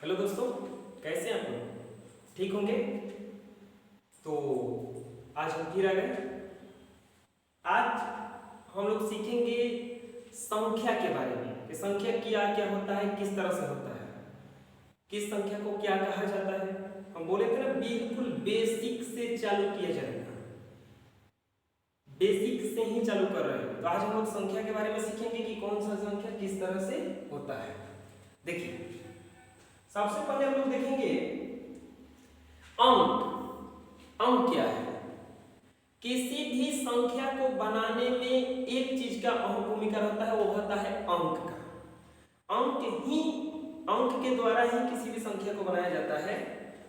Hello दोस्तों, कैसे हैं आप लोग? ठीक होंगे? तो आज हम फिर आ गए। आज हम लोग सीखेंगे संख्या के बारे में कि संख्या क्या क्या होता है, किस तरह से होता है, किस संख्या को क्या कहा जाता है। हम बोले थे ना, बिल्कुल बेसिक से चालू किया जाएगा, बेसिक से ही चालू कर रहे हैं। तो आज हम लोग संख्या के बारे में सीखेंगे कि कौन सा संख्या किस तरह से होता है। देखिए, सबसे पहले हम लोग देखेंगे अंक। अंक क्या है? किसी भी संख्या को बनाने में एक चीज का अहम भूमिका रहता है, वो होता है अंक का। अंक के द्वारा ही किसी भी संख्या को बनाया जाता है।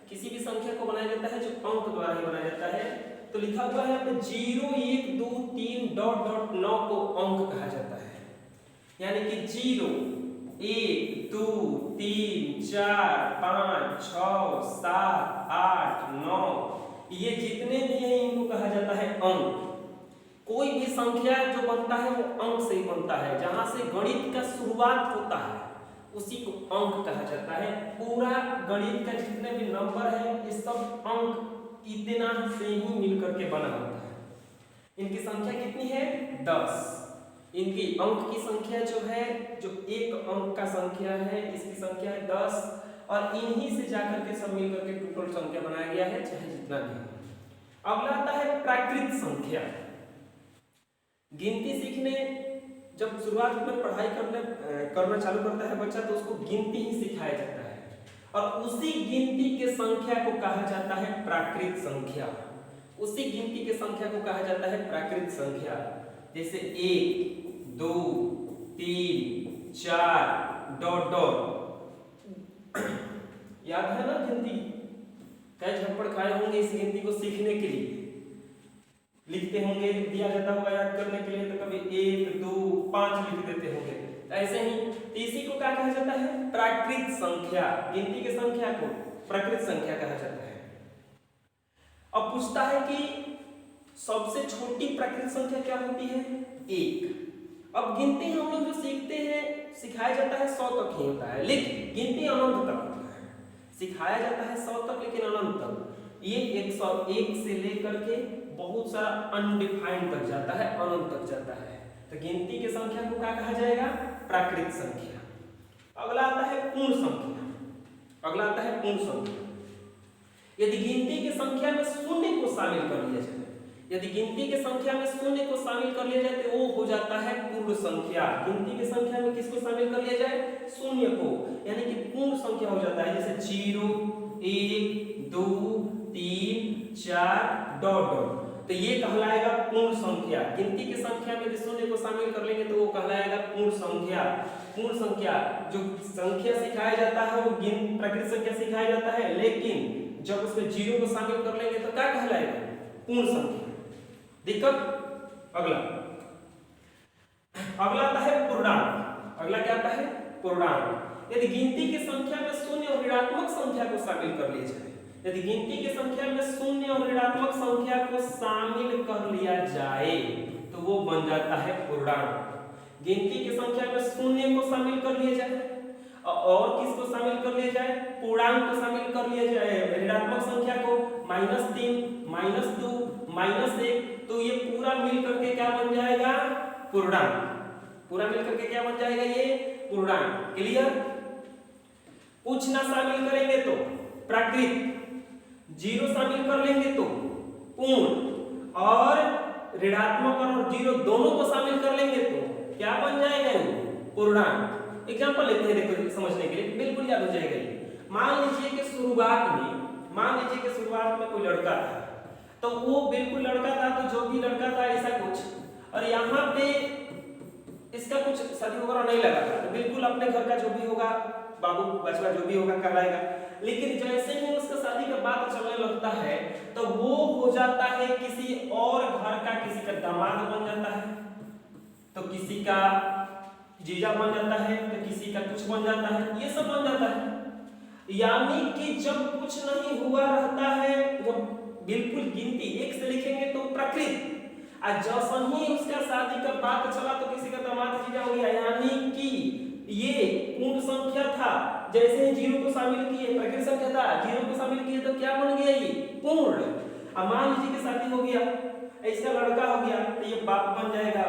किसी भी संख्या को बनाया जाता है जो अंक द्वारा ही बनाया जाता है। तो लिखा हुआ है 0 1 2 3 डॉट डॉट 9 को अंक कहा जाता है। यानी कि 0 1 2 3 4 5 6 7 8 9, ये जितने भी हैं इनको कहा जाता है अंक। कोई भी संख्या जो बनता है वो अंक से ही बनता है। जहां से गणित का शुरुआत होता है उसी को अंक कहा जाता है। पूरा गणित का जितने भी नंबर है ये सब अंक इतना से ही मिलकर के बना होता है। इनकी संख्या कितनी है? 10। इनकी अंक की संख्या जो है, जो एक अंक का संख्या है, इसकी संख्या है 10। और इन्हीं से जाकर के सब मिलकर के टोटल संख्या बनाया गया है, चाहे जितना भी। अगला आता है प्राकृत संख्या। गिनती सीखने जब शुरुआत में पढ़ाई करना चालू करता है बच्चा, तो उसको गिनती ही सिखाया जाता है और उसी गिनती के संख्या को कहा जाता है प्राकृत संख्या। उसी गिनती के संख्या को कहा जाता है प्राकृत संख्या। जैसे 1 2 3 4 डॉट डॉट। याद है ना गिनती? कई झप्पड़ खाए होंगे इस गिनती को सीखने के लिए। लिखते होंगे, दिया जाता होगा याद करने के लिए, तो कभी 1 2 5 लिख देते होंगे। ऐसे ही इसी को क्या कहा जाता है? प्राकृत संख्या। गिनती के संख्या को प्राकृत संख्या कहा जाता है। अब पूछता है कि सबसे छोटी प्राकृत संख्या क्या होती है? 1। अब गिनती हम लोग जो सीखते हैं, सिखाया जाता है 100 तक ही होता है, लेकिन गिनती अनंत तक होता है। सिखाया जाता है 100 तक, लेकिन अनंत तक। ये 101 से लेकर के बहुत सारा अनडिफाइंड तक जाता है, अनंत तक जाता है। तो गिनती की संख्या को क्या कहा जाएगा? प्राकृत संख्या। अगला आता है पूर्ण संख्या। अगला आता है पूर्ण संख्या। यदि गिनती की संख्या में शून्य को शामिल कर लिया जाए, यदि गिनती की संख्या में शून्य को शामिल कर लिया जाए तो वो हो जाता है पूर्ण संख्या। गिनती की संख्या में किसको शामिल कर लिया जाए? शून्य को, यानी कि पूर्ण संख्या हो जाता है। जैसे 0 1 2 3 4 डॉट डॉट, तो ये कहलाएगा पूर्ण संख्या। गिनती की संख्या में यदि शून्य को शामिल कर लेंगे तो वो कहलाएगा पूर्ण संख्या। पूर्ण संख्या जो संख्या सिखाया जाता है वो प्राकृत संख्या सिखाया जाता है, लेकिन जब उसमें 0 को शामिल कर लेंगे तो क्या कहलाएगा? पूर्ण संख्या। दिक्कत? अगला आता है पूर्णांक। अगला क्या आता है? पूर्णांक। यदि गिनती की संख्या में शून्य और ऋणात्मक संख्या को शामिल कर लिया जाए, यदि गिनती की संख्या में शून्य और ऋणात्मक संख्या को शामिल कर लिया जाए तो वो बन जाता है पूर्णांक। गिनती की संख्या में शून्य को शामिल कर लिया जाए और किसको शामिल कर लिया जाए? पूर्णांक को शामिल कर लिया जाए, ऋणात्मक संख्या को, -3 -2 -1, तो ये पूरा मिल करके क्या बन जाएगा? पूर्णांक। पूरा मिल करके क्या बन जाएगा? ये पूर्णांक। क्लियर? कुछ ना शामिल करेंगे तो प्राकृत, 0 शामिल कर लेंगे तो पूर्ण, और ऋणात्मक और 0 दोनों को शामिल कर लेंगे तो क्या बन जाएगा? पूर्णांक। एग्जांपल लेते हैं, देखो समझने के लिए, बिल्कुल याद हो जाएगा ये। मान लीजिए कि शुरुआत में कोई लड़का था, तो वो बिल्कुल लड़का था, तो जो भी लड़का था ऐसा कुछ, और यहाँ पे इसका कुछ शादी वगैरह नहीं लगा था, तो बिल्कुल अपने घर का जो भी होगा, बाबू बचवा जो भी होगा कहलाएगा। लेकिन जैसे ही उसका शादी का बात चलने लगता है तो वो हो जाता है किसी और घर का, किसी का दामाद बन जाता है, तो किसी का जीजा बन जाता है, तो किसी का कुछ बन जाता है, ये सब बन जाता है। यानी कि जब कुछ नहीं हुआ रहता है, जब बिल्कुल गिनती 1 से लिखेंगे तो प्राकृत, और जैसे ही उसका शादी का बात चला तो किसी का दामाद जीजा हो गया, यानी कि ये पूर्ण संख्या था था, जैसे ही जीरो को शामिल किए प्राकृत संख्या था, जीरो को शामिल किए तो क्या बन गया ये पूर्ण। अब मान लीजिए कि शादी हो गया, इसका लड़का हो गया तो ये बाप बन जाएगा,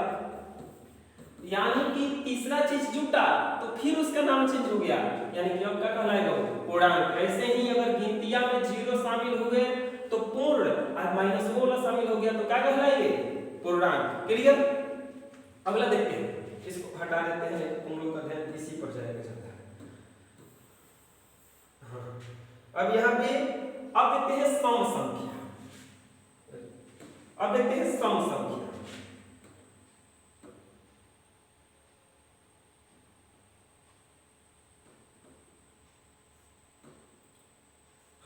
यानी कि तीसरा चीज जुटा तो फिर उसका नाम चेंज हो गया, यानी कि अब क्या कहलाएगा पूर्णांक। ऐसे ही अगर गिनतिया में जीरो शामिल हुए तो पूर्ण, और माइनस वाला शामिल हो गया तो क्या कहलाएंगे पूर्णांक। क्लियर। अगला देखते हैं, इसको हटा देते हैं, तुम लोग का ध्यान इसी पर जाएगा ज्यादा। हाँ, अब यहाँ पे अब देखते हैं सम संख्या। अब देखते हैं सम संख्या।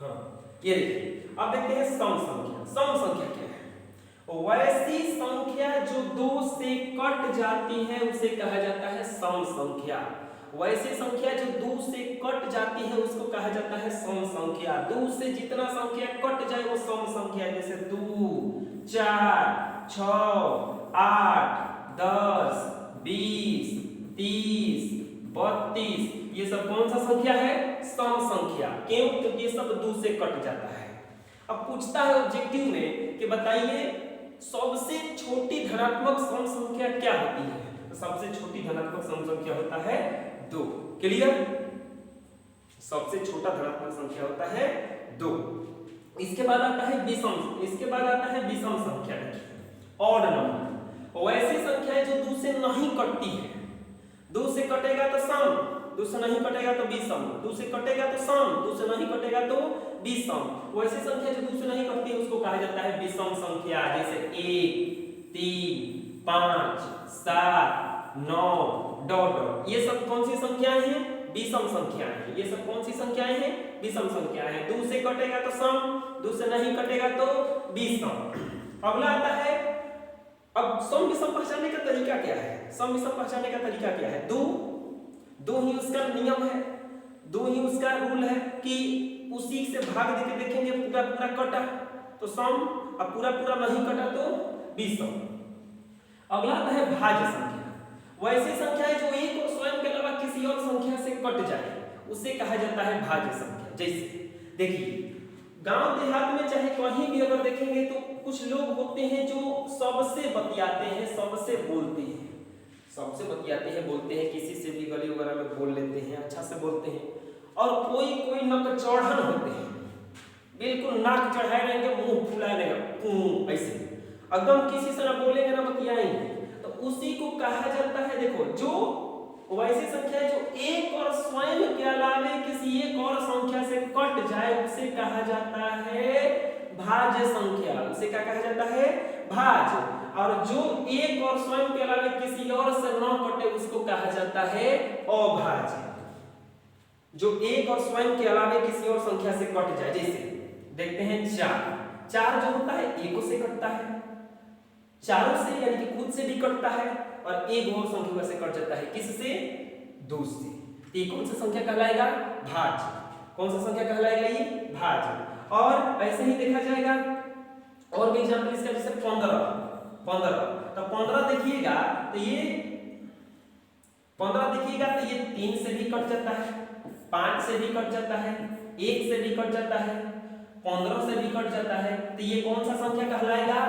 हाँ, ये देखिए, अब देखते हैं सम संख्या। सम संख्या क्या है? वैसी संख्या जो दो से कट जाती है उसे कहा जाता है सम संख्या। वैसी संख्या जो दो से कट जाती है उसको कहा जाता है सम संख्या। दो से जितना संख्या कट जाए वो सम संख्या है, जैसे 2, 4, 6, 8, 10, 20, 30, 32, ये सब कौन सा संख्या है? सम संख्या। क्यों? क्योंकि ये सब दो से कट जाता है। अब पूछता है ऑब्जेक्टिव में कि बताइए सबसे छोटी धनात्मक सम संख्या क्या होती है? तो सबसे छोटी धनात्मक सम संख्या होता है 2। क्लियर। सबसे छोटा धनात्मक संख्या होता है 2। इसके बाद आता है विषम, इसके बाद आता है विषम संख्या, ऑड नंबर। वैसी संख्याएं जो 2 से नहीं कटती है, 2 से कटेगा तो सम, 2 से नहीं कटेगा तो विषम, 2 से कटेगा तो सम, 2 से नहीं कटेगा तो विषम। वैसी संख्या जो 2 से नहीं कटती है उसको कहा जाता है विषम संख्या, जैसे 1, 3, 5, 7, 9 डॉट। ये सब कौन सी संख्याएं हैं? विषम संख्याएं हैं। ये सब कौन सी संख्याएं हैं? विषम संख्याएं हैं। 2 से कटेगा तो सम, 2 से नहीं कटेगा तो विषम। अगला आता है, अब सम विषम पहचानने का तरीका क्या है? सम विषम पहचानने का तरीका क्या है? दो ही उसका नियम है, दो ही उसका रूल है कि उसी से भाग देके देखेंगे, पूरा पूरा कटा तो सम, अब पूरा पूरा नहीं कटा तो विषम। अगला आता है भाज्य संख्या। वैसी संख्याएं जो एक और स्वयं के अलावा किसी और संख्या से कट जाए उसे कहा जाता है भाज्य संख्या। जैसे देखिए गांव देहात में चाहे कहीं भी अगर देखेंगे तो कुछ लोग होते हैं जो सबसे बतियाते हैं, सबसे बोलते हैं, सबसे बतियाते हैं, बोलते हैं, किसी से भी गली वगैरह में बोल लेते हैं, अच्छा से बोलते हैं। और कोई कोई नक चढ़न होते हैं, बिल्कुल नाक चढ़ाए रहेंगे, मुंह फुलाए रहेंगे ऐसे, एकदम किसी से ना बोलेंगे ना बतियाएंगे, तो उसी को कहा जाता है। देखो जो वैसी संख्या जो एक और स्वयं के अलावे किसी एक और संख्या से कट जाए उसे कहा जाता है भाज्य संख्या। उसे क्या कहा जाता है? भाज्य। और जो एक और स्वयं के अलावे किसी और से न कटे उसको कहा जाता है अभाज्य। जो एक और स्वयं के अलावे किसी और संख्या से कट जाए, जैसे देखते हैं 4 जो होता है एक से कटता है, चारों से यानी कि खुद से भी कटता है, और एक और संख्या से कट जाता है, किससे? 2 से। ये कौन सा संख्या कहलाएगा? भाज्य। कौन सा संख्या कहलाएगा? ये भाज्य। और ऐसे ही देखा जाएगा और भी एग्जांपल इसका, जैसे 15 तो 15 देखिएगा तो ये 15 देखिएगा तो ये 3 से भी कट जाता है, 5 से भी कट जाता है, 1 से भी कट जाता है, 15 से भी कट जाता है। तो ये कौन सा संख्या कहलाएगा?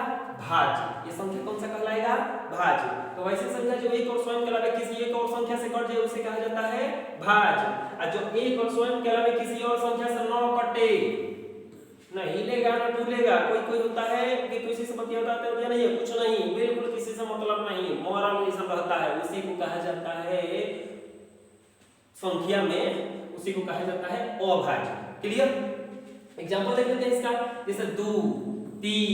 भाज्य। ये संख्या कौन सा कहलाएगा? भाज्य। तो वैसे संख्या जो एक और स्वयं के अलावा किसी एक और संख्या से कट जाए उसे कहा जाता है भाज्य। और जो एक और स्वयं के अलावा किसी और संख्या से न कटे, न हिलेगा न डुलेगा, कोई होता है कि किसी से बतियाता है नहीं है, कुछ नहीं, बिल्कुल किसी से मतलब नहीं, मोरल ये सब रहता है, उसी को कहा जाता है संख्या में, उसी को कहा जाता है अभाज्य। क्लियर। एग्जांपल देख लेते हैं इसका, जैसे 2, 3,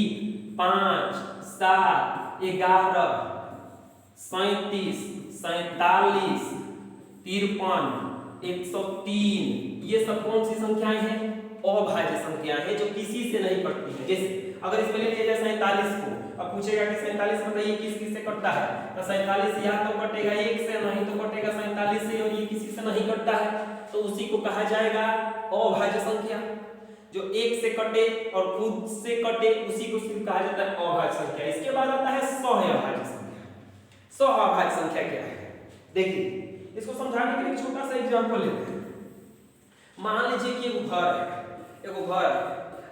5, 7, 11, 37, 47, 53, 103, ये सब कौन सी संख्याएं हैं? अभाज्य संख्याएं हैं जो किसी से नहीं कटती हैं। जैसे अगर इसमें ले लिया जाए 47 को, अब पूछेगा कि 47 बताइए किस किस से कटता है, तो 47 या तो कटेगा 1 से, नहीं तो कटेगा 47 से, और ये किसी से नहीं कटता है तो उसी को कहा जाएगा अभाज्य संख्या। जो 1 से कटे और खुद से कटे उसी को सिर्फ कहा जाता है अभाज्य संख्या। इसके बाद आता है सहअभाज्य संख्या। सहअभाज्य संख्या क्या है? देखिए इसको समझाने के लिए एक छोटा सा एग्जांपल लेते हैं। मान लीजिए कि एगो घर है, एगो घर है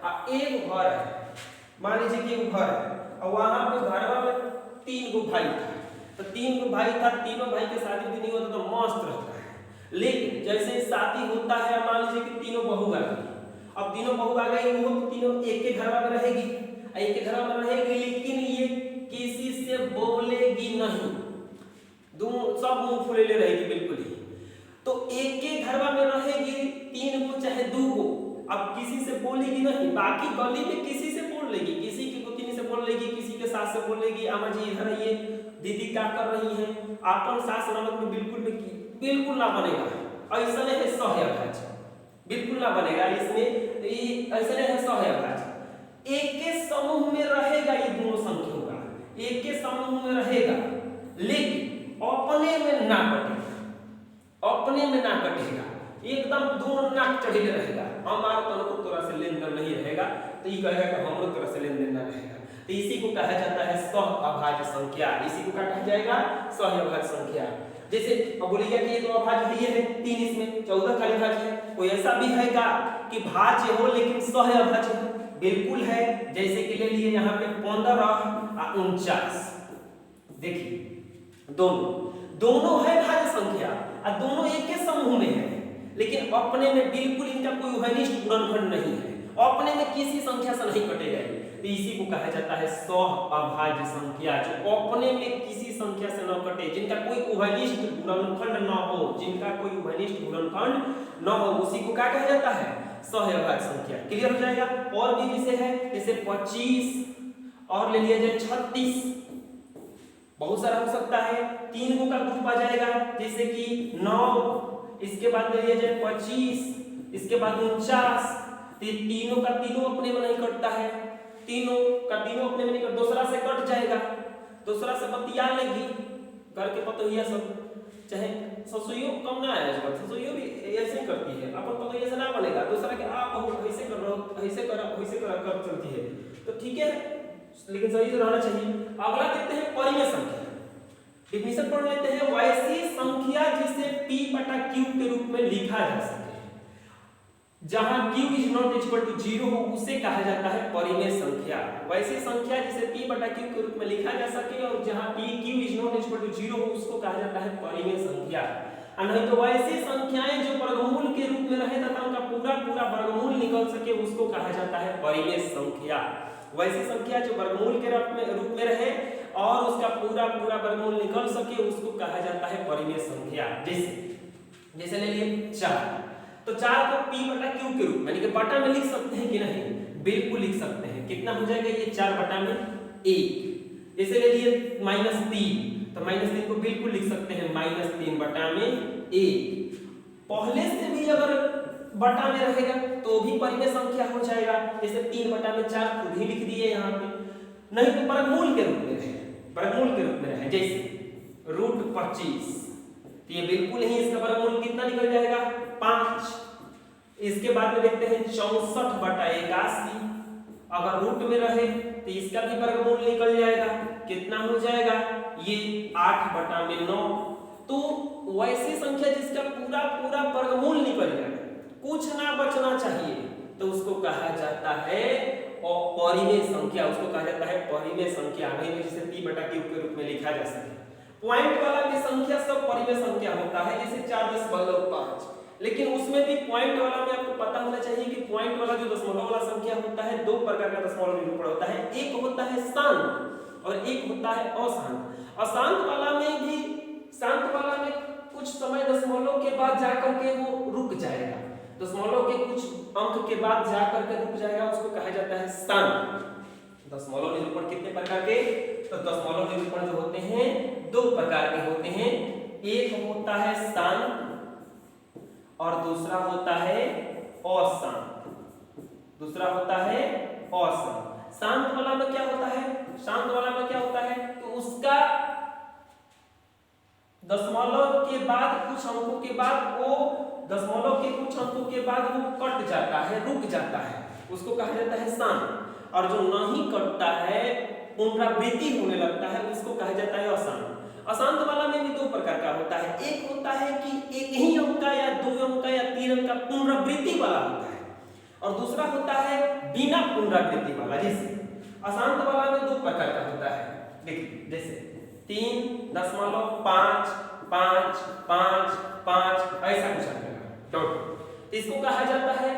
आ एगो घर है, मान लीजिए कि एगो घर है और वहां पे घरवा में 3 गो भाई था। तो 3 गो भाई था, तीनों भाई के शादी भी नहीं होता तो मस्त रहता है। लेकिन जैसे शादी होता है, मान लीजिए कि तीनों बहू आ गई, अब तीनों बहू आ गई, वो तीनों एक के घरवा में रहेगी, एक के घरवा में रहेगी, लेकिन ये किसी से बोलेगी नहीं, दोनों सब मुंह फुलेले रहेगी बिल्कुल ही। तो एक के घरवा में रहेगी 3 गो चाहे 2 गो, अब किसी से बोलेगी नहीं, बाकी गली में किसी से बोल लेगी, किसी की गोतनी से बोल लेगी, किसी के सास से बोल लेगी, अम्मा जी इधर आइए, दीदी क्या कर रही हैं, आपन सास ननद में बिल्कुल ना बनेगा, ऐसा नहीं है सहभाज, बिल्कुल ना बनेगा इसमें, ऐसा नहीं है सहभाज। एक के समूह में रहेगा ये दोनों संख्या होगा, एक के समूह में रहेगा, लेकिन अपने में ना कटेगा, अपने में ना कटेगा, एकदम दोनों नाक चढ़े रहेगा, हमारा तो तोरा से लेन देन नहीं रहेगा, तो ये कहेगा कि हमरो तोरा से लेन देन ना रहेगा। तो इसी को कहा जाता है सहअभाज्य संख्या, इसी को क्या कहा जाएगा, सहअभाज्य संख्या। जैसे अब बोलिएगा कि ये तो अभाज्य है 3, इसमें 14 का अभाज्य है, कोई ऐसा भी है क्या कि भाज्य हो लेकिन सहअभाज्य है? बिल्कुल है। जैसे कि ले लिए यहाँ पे 15 और 49, देखिए दोनों है भाज्य संख्या और दोनों एक के समूह में है, लेकिन अपने में बिल्कुल इनका कोई उभयनिष्ठ गुणनखंड नहीं है, अपने में किसी संख्या से नहीं कटेगा, तो इसी को कहा जाता है सहअभाज्य संख्या, जो अपने में किसी संख्या से न कटे, जिनका कोई उभयनिष्ठ गुणनखंड न हो, जिनका कोई उभयनिष्ठ गुणनखंड न हो, उसी को क्या कहा जाता है, सहअभाज्य संख्या। क्लियर हो जाएगा। और भी विषय है, जैसे 25 और ले लिया जाए 36, बहुत सारा हो सकता है, 3 गो का ग्रुप आ जाएगा, जैसे कि 9, इसके बाद ले लिया जाए 25, इसके बाद 49, तो तीनों का तीनों अपने में नहीं कटता है, तीनों का तीनों अपने में नहीं कट, दूसरा से कट जाएगा, दूसरा से बतिया लेगी करके पतोहिया सब, चाहे ससुइयों कम ना आया, ससुइयों भी ऐसे ही करती है, अपन पतोहिया से ना बनेगा, दूसरा के आप बहुत ऐसे कर रहे हो, ऐसे करा कर चलती है, तो ठीक है, लेकिन सही से रहना चाहिए। अगला देखते हैं परिमेय संख्या, डिफिनेशन पढ़ लेते हैं। वैसी संख्या जिसे p/q के रूप में लिखा जा सके, जहां q is not equal to 0 हो, उसे कहा जाता है परिमेय संख्या। वैसी संख्या जिसे p/q के रूप में लिखा जा सके और जहां q is not equal to 0 हो, उसको कहा जाता है परिमेय संख्या। नहीं तो वैसी संख्याएं जो वर्गमूल के रूप में रहे तथा उनका पूरा वर्गमूल निकल सके, उसको कहा जाता है परिमेय संख्या। वैसी संख्या जो वर्गमूल के रूप में रहे और उसका पूरा वर्गमूल निकल सके, उसको कहा जाता है परिमेय संख्या। जैसे ले लिए 4, तो 4 को p/q के रूप में यानी कि बटा में लिख सकते हैं कि नहीं, बिल्कुल लिख सकते हैं। कितना हो जाएगा ये 4/1। जैसे ले लिए -3, तो -3 को बिल्कुल लिख सकते हैं -3/1। पहले से भी अगर बटा में रहेगा तो भी परिमेय संख्या हो जाएगा, जैसे 3/4 खुद ही लिख दिए यहाँ पे। नहीं तो वर्गमूल के रूप में रहे, वर्गमूल के रूप में रहे, जैसे √25, तो ये बिल्कुल ही इसका वर्गमूल कितना निकल जाएगा, 5। इसके बाद में देखते हैं 64/81, अगर रूट में रहे तो इसका भी वर्गमूल निकल जाएगा, कितना हो जाएगा ये 8/9। तो वैसी संख्या जिसका पूरा वर्गमूल निकल जाए, कुछ ना बचना चाहिए, तो उसको कहा जाता है परिमेय संख्या, उसको कहा जाता है परिमेय संख्या। नहीं जिसे p/q के रूप में लिखा जा सके। पॉइंट वाला भी संख्या सब परिमेय संख्या होता है, जैसे 4.5, लेकिन उसमें भी पॉइंट वाला में आपको पता होना चाहिए कि पॉइंट वाला जो दशमलव वाला संख्या होता है, 2 प्रकार का दशमलव निरूपण होता है, एक होता है शांत और एक होता है अशांत। अशांत वाला में भी, शांत वाला में कुछ समय दशमलव के बाद जाकर के वो रुक जाएगा, दशमलव के कुछ अंक के बाद जाकर के रुक जाएगा, उसको कहा जाता है शांत। दशमलव निरूपण कितने प्रकार के, तो दशमलव निरूपण जो होते हैं 2 प्रकार के होते हैं, एक होता है शांत और दूसरा होता है अशांत, दूसरा होता है अशांत। शांत वाला में क्या होता है, शांत वाला में क्या होता है, तो उसका दशमलव के बाद कुछ अंकों के बाद वो दशमलव के कुछ अंकों के बाद वो कट जाता है, रुक जाता है, उसको कहा जाता है शांत। और जो नहीं कटता है, पुनरावृत्ति होने लगता है, उसको कहा जाता है अशांत। अशांत वाला में भी 2 प्रकार का होता है, एक होता है कि एक ही अंक अंक का या 2 अंक का या 3 अंक का पुनरावृत्ति वाला होता है, और दूसरा होता है बिना पुनरावृत्ति वाला। जैसे अशांत वाला में 2 प्रकार का होता है, देखिए जैसे 3.55555 ऐसा कुछ आएगा डॉट। इसको कहा जाता है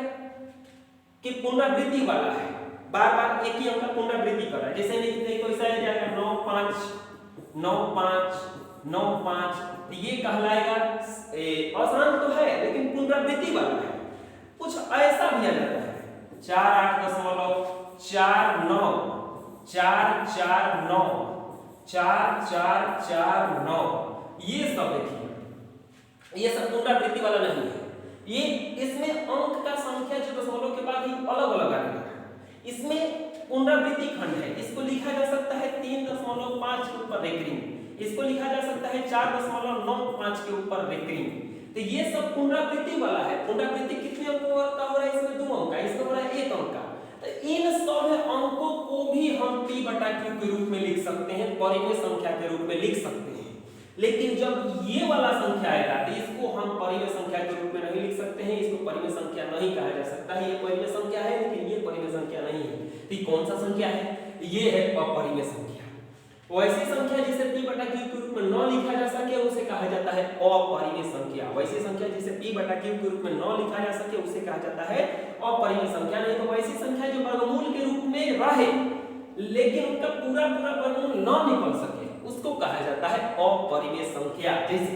कि पुनरावृत्ति वाला है, बार बार एक ही अंक का पुनरावृत्ति कर रहा है। जैसे नहीं तो ऐसा आ जाएगा 959595, ये कहलाएगा अशांत तो है लेकिन पुनरावृत्ति वाला है। कुछ ऐसा भी आ जाता है 48.449 449 4449, ये सब देखिए, ये सब पुनरावृत्ति वाला नहीं है। ये इसमें अंक का संख्या जो दशमलव के बाद ही अलग अलग आने लगा, इसमें पुनरावृत्ति खंड है। इसको लिखा जा सकता है 3.5 के ऊपर रेकरिंग, इसको लिखा जा सकता है 4.95 के ऊपर रेकरिंग। तो ये सब पुनरावृत्ति वाला है। पुनरावृत्ति कितने अंकों का हो रहा है? इसमें 2 अंक का, इसमें हो रहा है 1 अंक का। तो इन सब अंकों को भी हम p/q के रूप में लिख सकते हैं, परिमेय संख्या के रूप में लिख सकते हैं। लेकिन जब ये वाला संख्या आएगा तो इसको हम परिमेय संख्या के रूप में नहीं लिख सकते हैं, इसको परिमेय संख्या नहीं कहा जा सकता है। ये परिमेय संख्या है लेकिन ये परिमेय संख्या नहीं है। तो ये कौन सा संख्या है? ये है अपरिमेय संख्या। वैसी संख्या जिसे p/q के रूप में न लिखा जा सके उसे कहा जाता है अपरिमेय संख्या। वैसी संख्या जिसे p/q के रूप में न लिखा जा सके उसे कहा जाता है अपरिमेय संख्या। नहीं तो वैसी संख्या जो वर्गमूल के रूप में रहे लेकिन उनका पूरा वर्गमूल न निकल सके उसको कहा जाता है अपरिमेय संख्या। जैसे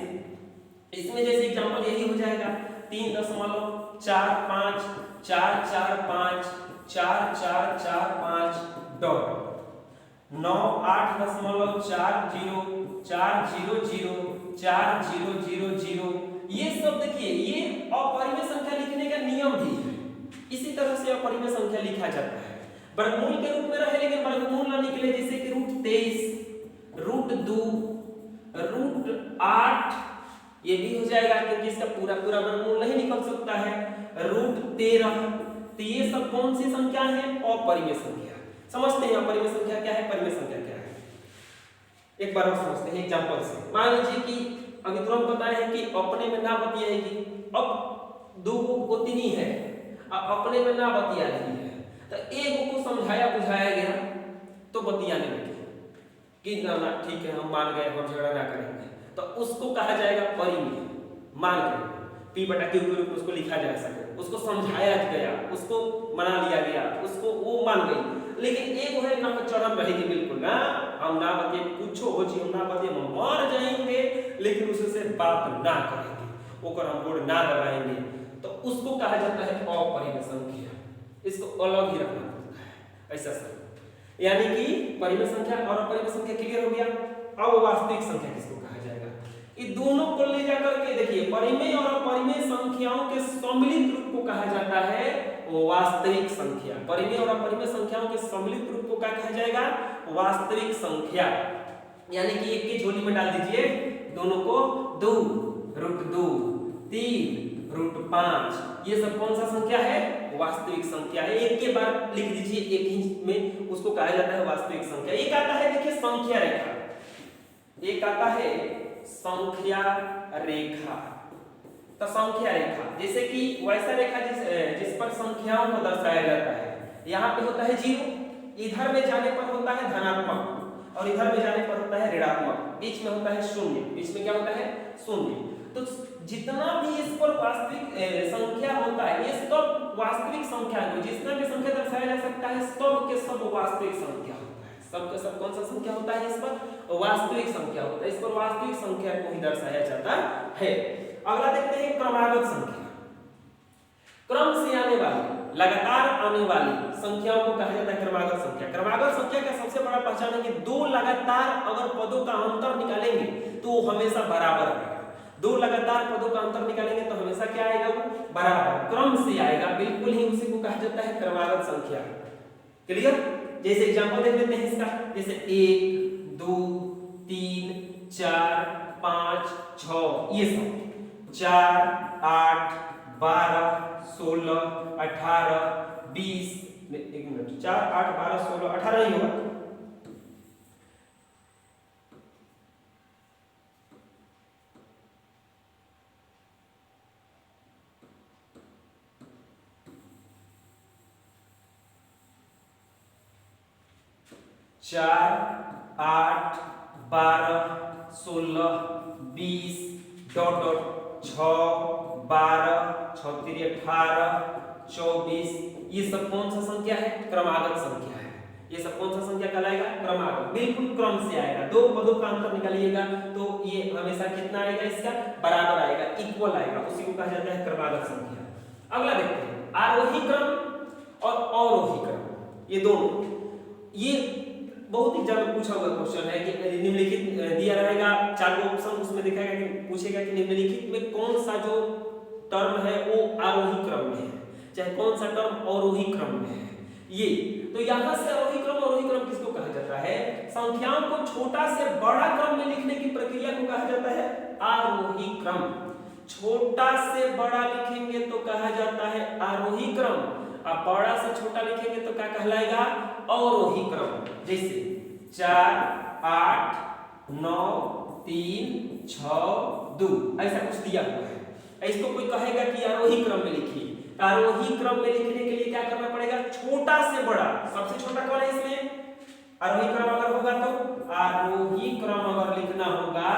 इसमें जैसे एग्जांपल यही हो जाएगा 3.4554445 डॉट 98.4040040000। ये सब देखिए, ये अपरिमेय संख्या लिखने का नियम भी है। इसी तरह से अपरिमेय संख्या लिखा जाता है, वर्गमूल के रूप में रहे लेकिन वर्गमूल ना निकले। जैसे कि √23, √2, √8, ये भी हो जाएगा क्योंकि इसका पूरा वर्गमूल नहीं निकल सकता है। √13, तो ये सब कौन सी संख्या है? अपरिमेय संख्या। समझते हैं अपरिमेय संख्या क्या है, परिमेय संख्या क्या है? एक बार और समझते हैं एग्जांपल से। मान लीजिए कि अभी तुरंत बताए हैं कि अपने में ना बतियाएगी। अब 2 गोतिनी है, अपने में ना बतिया रही है, तो एक को समझाया बुझाया गया तो बतियाने लगी कि ना ठीक है हम मान गए, हम झगड़ा ना करेंगे, तो उसको कहा जाएगा परिमेय। मान गए p/q के रूप में उसको लिखा जा सके, उसको समझाया गया, उसको मना लिया गया, उसको वो मान गई। लेकिन एक है ना चरम रहेगी बिल्कुल ना, हम ना बतिए कुछ हो जी, हम ना बतिए हम मर जाएंगे लेकिन उससे बात ना करेंगे, ओकर हम बोर्ड ना लगाएंगे, तो उसको कहा जाता है अपरिमेय संख्या। इसको अलग ही रखना पड़ता है ऐसा सब। यानी कि परिमेय संख्या और अपरिमेय संख्या क्लियर हो गया। अब वास्तविक संख्या किसको कहा जाएगा? ये दोनों को ले जाकर के देखिए, परिमेय और अपरिमेय संख्याओं के सम्मिलित रूप को कहा जाता है वास्तविक संख्या। परिमेय और अपरिमेय संख्याओं के सम्मिलित रूप को क्या कहा जाएगा? वास्तविक संख्या। यानी कि एक की झोली में डाल दीजिए दोनों को, 2, √2, 3, √5, ये सब कौन सा संख्या है? वास्तविक संख्या है। एक के बाद लिख दीजिए एक ही में, उसको कहा जाता है वास्तविक संख्या। एक आता है देखिए संख्या रेखा, एक आता है संख्या रेखा। तो संख्या रेखा जैसे कि वैसा रेखा जिस पर संख्याओं को दर्शाया जाता है। यहाँ पे होता है 0, इधर में जाने पर होता है धनात्मक और इधर में जाने पर होता है ऋणात्मक, बीच में होता है 0। बीच में क्या होता है? 0। तो जितना भी इस पर वास्तविक संख्या होता है ये सब वास्तविक संख्या है। जितना भी संख्या दर्शाया जा सकता है सब के सब वास्तविक संख्या होता है। सब का सब कौन सा संख्या होता है? इस पर वास्तविक संख्या होता है। इस पर वास्तविक संख्या को ही दर्शाया जाता है। अगला देखते हैं क्रमागत संख्या। क्रम से आने वाली, लगातार आने वाली संख्याओं को कहा जाता है क्रमागत संख्या। क्रमागत संख्या का सबसे बड़ा पहचान है कि 2 लगातार अगर पदों का अंतर निकालेंगे तो हमेशा बराबर आएगा। 2 लगातार पदों का अंतर निकालेंगे तो हमेशा क्या आएगा? वो बराबर क्रम से आएगा, बिल्कुल ही उसी को कहा जाता है क्रमागत संख्या। क्लियर? जैसे एग्जांपल देख लेते हैं इसका, जैसे 1, 2, 3, 4, 5, 6, ये सब 4, 8, 12, 16, 18, 20, 1 मिनट, 4, 8, 12, 16, 18 ही होगा। 4, 8, 12, 16, 20, डॉट डॉट 6, 12, 6 3 18, 24। ये सब कौन सा संख्या है? क्रमागत संख्या है। ये सब कौन सा संख्या कहलाएगा? क्रमागत। बिल्कुल क्रम से आएगा। दो पदों का अंतर निकालिएगा तो ये हमेशा कितना आएगा? इसका बराबर आएगा, इक्वल आएगा। उसी को कहा जाता है क्रमागत संख्या। अगला देखते हैं, आरोही क्रम और अवरोही क्रम। ये दोनों, ये बहुत ही ज्यादा पूछा हुआ क्वेश्चन है कि निम्नलिखित दिया रहेगा 4 ऑप्शन, उसमें दिखाएगा कि पूछेगा कि निम्नलिखित में कौन सा जो टर्म है वो आरोही क्रम में है, चाहे कौन सा टर्म अवरोही क्रम में है। ये तो यहां से आरोही क्रम अवरोही क्रम किसको कहा जाता है? संख्याओं को छोटा से बड़ा क्रम में लिखने की प्रक्रिया को कहा जाता है आरोही क्रम। छोटा से बड़ा लिखेंगे तो कहा जाता है आरोही क्रम, अब बड़ा से छोटा लिखेंगे तो क्या कहलाएगा? अवरोही क्रम। जैसे 4, 8, 9, 3, 6, 2 ऐसा कुछ दिया हुआ है। इसको कोई कहेगा कि आरोही क्रम में लिखिए, आरोही क्रम में लिखने के लिए क्या करना पड़ेगा? छोटा से बड़ा, सबसे छोटा कौन है इसमें? आरोही क्रम अगर होगा तो आरोही क्रम अगर लिखना होगा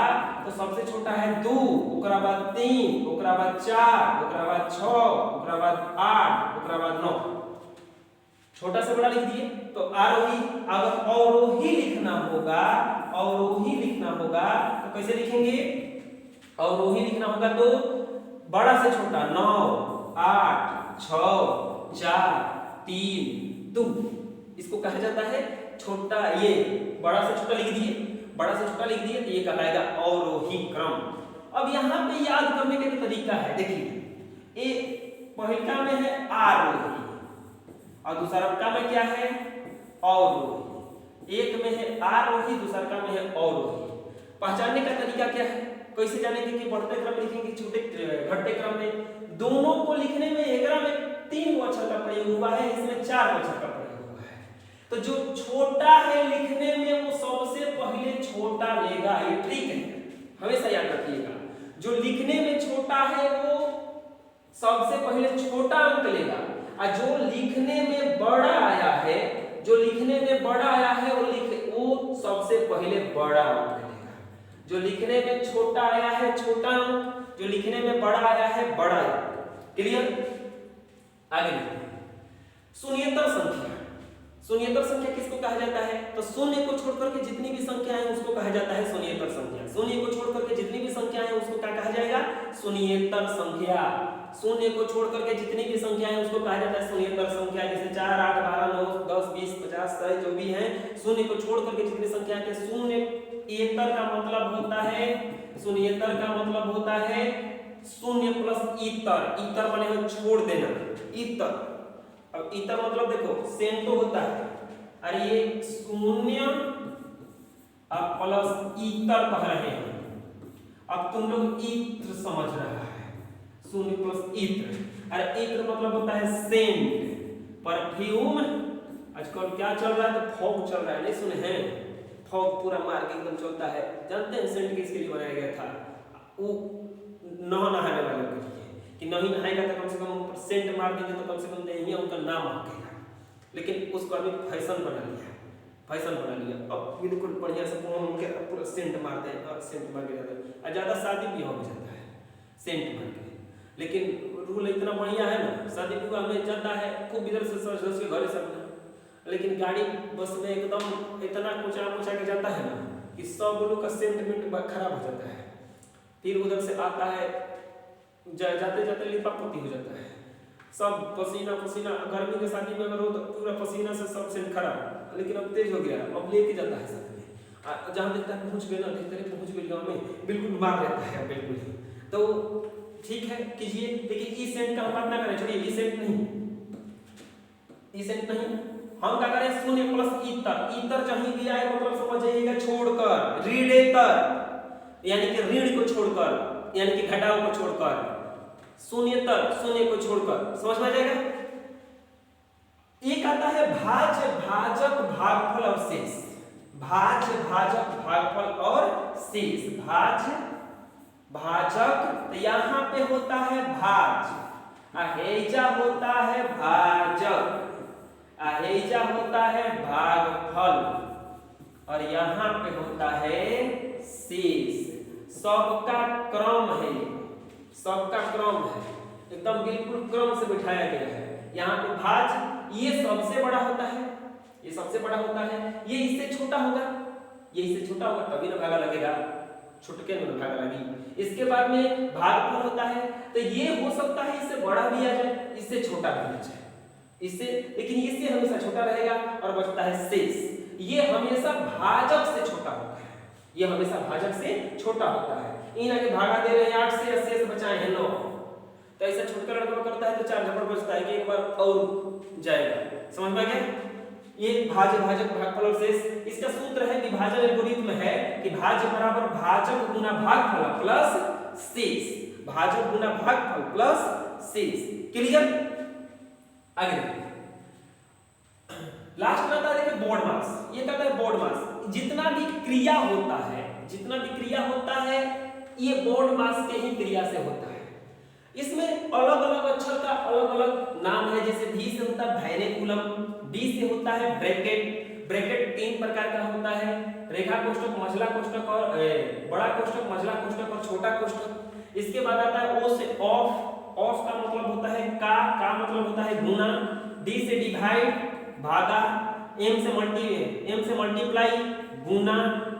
तो सबसे छोटा है 2, ओकरा बाद 3, ओकरा बाद 4, ओकरा बाद 6, ओकरा बाद 8, ओकरा बाद 9। छोटा से बड़ा लिख दिए तो आरोही। अगर अवरोही लिखना होगा, अवरोही लिखना होगा तो कैसे लिखेंगे? अवरोही लिखना होगा तो बड़ा से छोटा 9, 8, 6, 4, 3, 2 इसको कहा जाता है छोटा। ये बड़ा से छोटा लिख दिए, बड़ा से छोटा लिख दिए तो ये कहलाएगा अवरोही क्रम। अब यहाँ पे याद करने का तरीका है, देखिए ये पहला में है आरोही और दूसरा का में क्या है? अवरोही। एक में है आरोही, दूसरा का में है अवरोही। पहचानने का तरीका क्या है? कैसे जानेंगे कि बढ़ते क्रम लिखेंगे छोटे घटते क्रम में? दोनों को लिखने में एकरा में 3 अक्षर का प्रयोग हुआ है, इसमें 4 अक्षर का प्रयोग हुआ है। तो जो छोटा है लिखने में वो सबसे पहले छोटा लेगा, ये ट्रिक है, हमेशा याद रखिएगा। जो लिखने में छोटा है वो सबसे पहले छोटा अंक लेगा, और जो लिखने में बड़ा आया है, जो लिखने में बड़ा आया है वो सबसे पहले बड़ा अंक लेगा। जो लिखने में छोटा आया है छोटा अंक, जो लिखने में बड़ा आया है बड़ा अंक। क्लियर? आगे शून्येतर संख्या। शून्येतर संख्या किसको कहा जाता है? तो शून्य को छोड़कर के जितनी भी संख्या है उसको कहा जाता है शून्येतर संख्या। शून्य को छोड़कर के जितनी भी संख्या है उसको क्या कहा जाएगा? शून्येतर संख्या। शून्य को छोड़कर के जितनी भी संख्या है उसको कहा जाता है शून्येतर संख्या। जैसे 4, 8, 12, 9, 10, 20, 50, 100 जो भी है, शून्य को छोड़कर के जितनी संख्या है। शून्येतर का मतलब होता है, शून्येतर का मतलब होता है शून्य प्लस इतर। इतर माने है छोड़ देना, इतर। अब इतर मतलब देखो सेंटो होता है, और ये शून्य अब प्लस इतर कह रहे हैं। अब तुम लोग इत्र समझ रहा है, शून्य प्लस इत्र। अरे इत्र मतलब होता है सेंट, परफ्यूम। आजकल क्या चल रहा है? तो फॉग चल रहा है, नहीं सुने हैं? फॉग पूरा मार के एकदम चलता है। जानते हैं सेंट किसके लिए बनाया गया था? वो नहाने वाले के लिए, कि नहीं नहाएगा तो कम से कम ऊपर सेंट मार देंगे तो कम से कम नहीं उनका नाम आएगा। लेकिन उसको अभी फैशन बना लिया, फैशन बना लिया। अब बिल्कुल बढ़िया से उनके पूरा सेंट मारते हैं और सेंट मार के जाते हैं, और ज़्यादा शादी ब्याह में जाता है सेंट मार के। लेकिन रूल इतना बढ़िया है ना, शादी विवाह में जाता है खूब इधर से सज धज के घरे सब, लेकिन गाड़ी बस में एकदम इतना कुचा के जाता है ना कि सब लोग का सेंटिमेंट खराब हो जाता है। फिर उधर से आता है, जाते जाते लिपापोती हो जाता है, सब पसीना पसीना। गर्मी के शादी में अगर हो तो पूरा पसीना से सब सेंट खराब। लेकिन अब तेज हो गया, अब लेके जाता है साथ में, जहाँ देखता है पहुँच गए ना, देखते रहे पहुँच गए गाँव में, बिल्कुल मार लेता है बिल्कुल ही। तो ठीक है कीजिए, लेकिन ई सेंट का हम बात ना करें, छोड़िए ई सेंट नहीं, ई सेंट नहीं। हम क्या करें? शून्य प्लस इतर। इतर जहीं भी आए मतलब समझ जाइएगा छोड़कर, ऋणेतर यानी कि ऋण को छोड़कर, यानी कि घटाव को छोड़कर। शून्येतर शून्य को छोड़कर, समझ में आ जाएगा? एक आता है भाज्य, भाजक, भागफल और शेष। भाज्य, भाजक, भागफल और शेष। भाज्य, भाजक तो यहाँ पे होता है भाज्य, अहेजा होता है भाजक, अहेजा होता है भागफल। और यहाँ पे होता है शेष। सबका क्रम है, सबका क्रम है, एकदम बिल्कुल क्रम से बिठाया गया है। यहाँ पे भाज ये सबसे बड़ा होता है, ये सबसे बड़ा होता है, ये इससे छोटा होगा, ये इससे छोटा होगा तभी ना भागा लगेगा, छुटके में भागा लगी। इसके बाद में भागफल होता है, तो ये हो सकता है इससे बड़ा भी आ जाए, इससे छोटा भी आ जाए, इससे, लेकिन इससे हमेशा छोटा रहेगा और बचता है शेष। ये हमेशा भाजक से छोटा होता है, ये हमेशा भाजक से छोटा होता है। इन आगे भागा दे रहे हैं 8 से, 80 से बचाए हैं 9, तो ऐसा छोटका लड़का करता है तो 4 झपड़ बचता है कि एक बार और जाएगा। समझ में आ गया? ये भाज्य भाजक भागफल और शेष, इसका सूत्र है विभाजन एल्गोरिथम है कि भाज्य बराबर भाजक गुना भागफल प्लस शेष, भाजक गुना भागफल प्लस शेष। क्लियर? आगे लास्ट में आता है देखिए बोर्ड मास। ये कहता है बोर्ड मास, जितना भी क्रिया होता है, जितना भी क्रिया होता है ये बोर्ड मास के ही क्रिया से होता है। इसमें अलग अलग अक्षर का अलग अलग नाम है, जैसे भी से होता है वैनेकुलम, डी से होता है ब्रैकेट। ब्रैकेट 3 प्रकार का होता है, रेखा कोष्ठक, मझला कोष्ठक और बड़ा कोष्ठक, मझला कोष्ठक और छोटा कोष्ठक। इसके बाद आता है ओ से ऑफ, ऑफ का मतलब होता है का मतलब होता है गुना, डी से डिवाइड भागा, एम से मल्टीप्लाई गुना,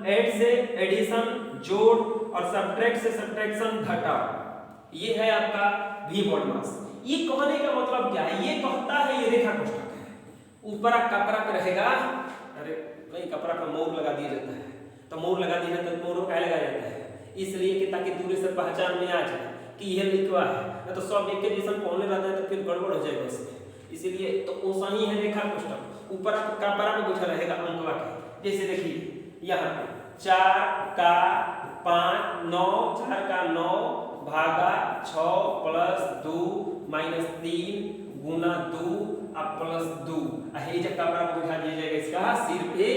ऐड से एडिशन जोड़ और सब्ट्रैक्ट से सब्ट्रैक्शन घटाव। ये है आपका वी बोर्ड मास। ये कहने का मतलब क्या है? ये कहता है ये रेखा कोष्ठक है, ऊपर कपड़ा पे रहेगा, अरे नहीं कपड़ा पे मोर लगा दिया जाता है, तो मोर लगा दिया जाता है तो मोर पहले लगाया जाता है इसलिए कि ताकि दूर से पहचान में आ जाए कि यह लिखवा है, ना तो सब एक के जैसा पहुंचने रहता है तो फिर गड़बड़ हो जाएगा इसमें। इसीलिए तो वैसा ही है रेखा कोष्ठक, ऊपर कपड़ा पे बैठा रहेगा अंकवा के। जैसे देखिए यहाँ पे 4 का 5 9, 4 का 9 भागा 6 प्लस 2 माइनस 3 गुना 2 अब प्लस 2, ये जब कपड़ा को बिठा दिया जाएगा इसका सिर पे।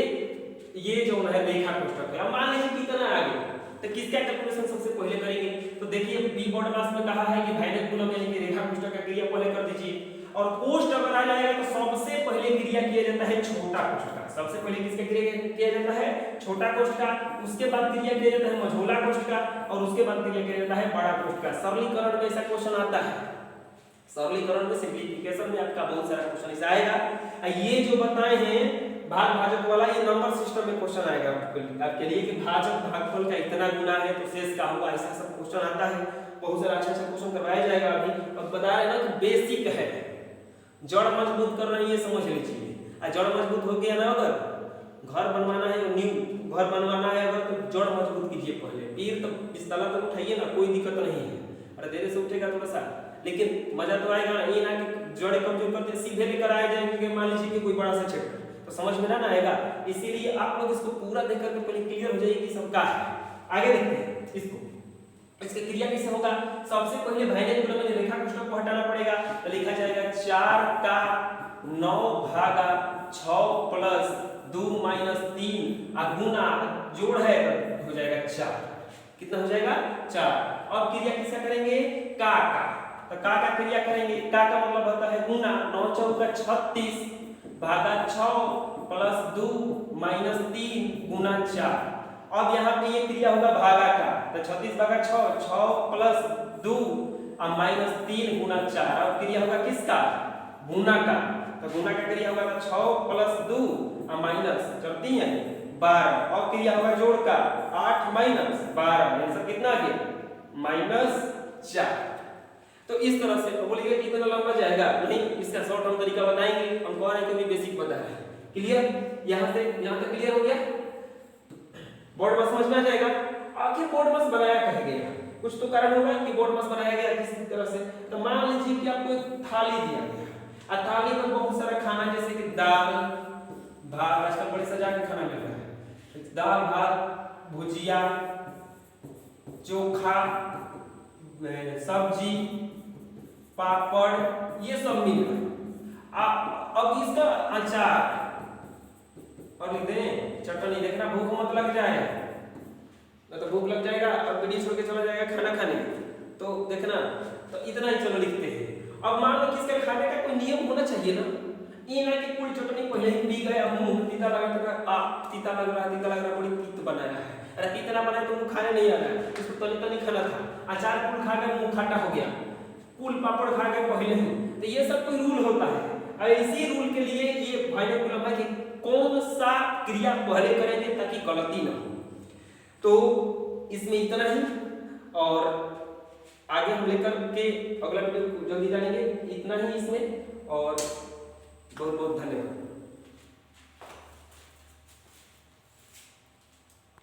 ये जो है रेखा कोष्ठक है। अब मान लीजिए कितना आ गया तो किसका कैलकुलेशन सबसे पहले करेंगे? तो देखिए बी बोर्ड मास में कहा है कि वैनेकुलम यानी कि रेखा कोष्ठक का क्रिया पहले कर दीजिए, और कोष्ठ अगर आ जाएगा तो सबसे पहले क्रिया किया जाता है छोटा कोष्ठ का। सबसे पहले किसका क्रिया किया जाता है? छोटा कोष्ठ का। उसके बाद क्रिया किया जाता है मझोला कोष्ठ का, और उसके बाद क्रिया किया जाता है बड़ा कोष्ठ का। सरलीकरण में ऐसा क्वेश्चन आता है, सरलीकरण में सिंपलीफिकेशन में आपका बहुत सारा क्वेश्चन ऐसा आएगा। ये जो बताए हैं भाग भाजक वाला, ये नंबर सिस्टम में क्वेश्चन आएगा आपके लिए कि भाजक भागफल का इतना गुना है तो शेष का होगा, ऐसा सब क्वेश्चन आता है। बहुत सारा अच्छा क्वेश्चन करवाया जाएगा अभी। अब बता रहे ना कि बेसिक है, जड़ मजबूत कर रही है समझ लीजिए। जड़ मजबूत हो गया ना, अगर घर बनवाना है, न्यू घर बनवाना है अगर, तो जड़ मजबूत कीजिए पहले, फिर तो इस तला तक उठाइए ना, कोई दिक्कत नहीं है। अरे देर से उठेगा थोड़ा सा, लेकिन मजा तो आएगा ना। ये ना कि जड़ें कमजोर करते सीधे लेकर आए जाएंगे, मान लीजिए कि कोई बड़ा सा चैप्टर, तो समझ में ना आएगा। इसीलिए आप लोग इसको पूरा देख करके पहले क्लियर हो जाइए कि सब क्या है। आगे देखते हैं इसको, इसकी क्रिया कैसे होगा। सबसे पहले वैनेकुलम में रेखा कोष्ठक को हटाना पड़ेगा, तो लिखा जाएगा 4 का 9 भागा 6 प्लस 2 माइनस 3 गुना जोड़ है तो हो जाएगा 4। कितना हो जाएगा? 4। और क्रिया किसका करेंगे? का। तो का क्रिया करेंगे, का मतलब होता है गुना, 9 चौका 36 भागा 6 प्लस 2 माइनस 3 गुना 4। अब यहाँ पे ये क्रिया होगा भागा का, तो 36 भागा 6 प्लस 2 और माइनस 3 गुना 4। अब क्रिया होगा किसका? गुना का, तो गुना का क्रिया होगा तो 6 प्लस 2 और माइनस 12। और क्रिया होगा जोड़ का, 8 माइनस 12, आंसर कितना आ गया? -4। तो इस तरह से बोलिएगा कि इतना लंबा जाएगा नहीं, इसका शॉर्ट हम तरीका बताएंगे। हम कह रहे हैं कि भी बेसिक बता रहे हैं। क्लियर? यहाँ से यहाँ तक क्लियर हो गया? बोर्ड मास समझ में आ जाएगा। आखिर बोर्ड मास बनाया कह गया, कुछ तो कारण होगा कि बोर्ड मास बनाया गया किसी तरह से। तो मान लीजिए कि आपको एक थाली दिया गया, थाली में बहुत सारा खाना, जैसे कि दाल भात, आजकल बड़े सजा के खाना मिल रहा है, दाल भात भुजिया चोखा सब्जी पापड़ ये सब मिल रहा है। अब इसका अचार और लिख दें चटनी। देखना भूख मत लग जाए, तो भूख लग जाएगा और वीडियो छोड़ के चला जाएगा खाना खाने, तो देखना। तो इतना ही चलो लिखते हैं। अब मान लो कि इसका खाने का कोई नियम होना चाहिए ना, ये ना कि कुल चटनी पहले ही पी गए, मुंह तीता लगा था, तीता लग रहा बड़ी तीत बनाया है। अरे तीत ना बनाए तो मुंह खाने नहीं आ रहा है, इसको तनी तनी खाना था। अचार कुल खा गए मुंह खट्टा हो गया, कुल पापड़ खा गए पहले ही। तो ये सब कोई रूल होता है, और इसी रूल के लिए ये भाई ने बोला कि कौन सा क्रिया पहले करेंगे ताकि गलती ना हो। तो इसमें इतना ही, और आगे हम लेकर के अगला वीडियो जल्दी जानेंगे। इतना ही इसमें, और बहुत बहुत धन्यवाद।